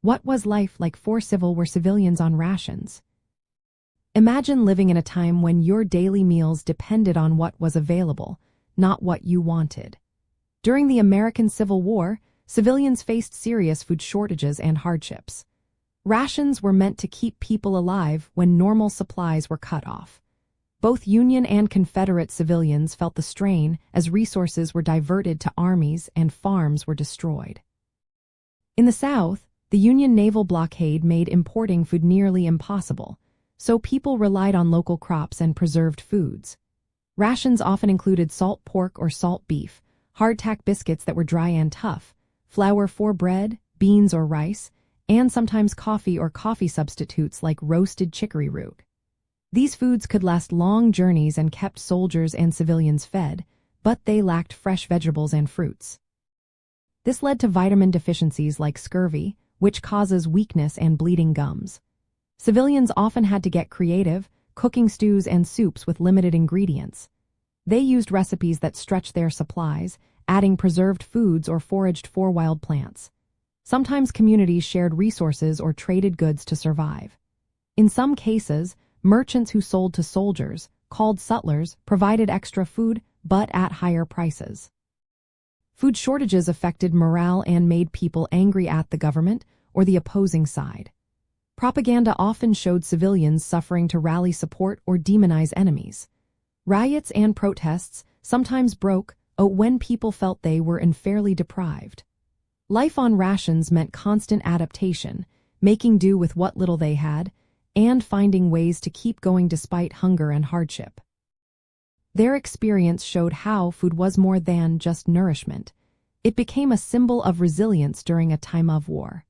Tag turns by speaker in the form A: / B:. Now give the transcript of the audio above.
A: What was life like for civilians on rations? Imagine living in a time when your daily meals depended on what was available, not what you wanted. During the American Civil War, civilians faced serious food shortages and hardships. Rations were meant to keep people alive when normal supplies were cut off. Both Union and Confederate civilians felt the strain as resources were diverted to armies and farms were destroyed. In the South, the Union naval blockade made importing food nearly impossible, so people relied on local crops and preserved foods. Rations often included salt pork or salt beef, hardtack biscuits that were dry and tough, flour for bread, beans or rice, and sometimes coffee or coffee substitutes like roasted chicory root. These foods could last long journeys and kept soldiers and civilians fed, but they lacked fresh vegetables and fruits. This led to vitamin deficiencies like scurvy, which causes weakness and bleeding gums. Civilians often had to get creative, cooking stews and soups with limited ingredients. They used recipes that stretched their supplies, adding preserved foods or foraged for wild plants. Sometimes communities shared resources or traded goods to survive. In some cases, merchants who sold to soldiers, called sutlers, provided extra food, but at higher prices. Food shortages affected morale and made people angry at the government or the opposing side. Propaganda often showed civilians suffering to rally support or demonize enemies. Riots and protests sometimes broke out when people felt they were unfairly deprived. Life on rations meant constant adaptation, making do with what little they had, and finding ways to keep going despite hunger and hardship. Their experience showed how food was more than just nourishment. It became a symbol of resilience during a time of war.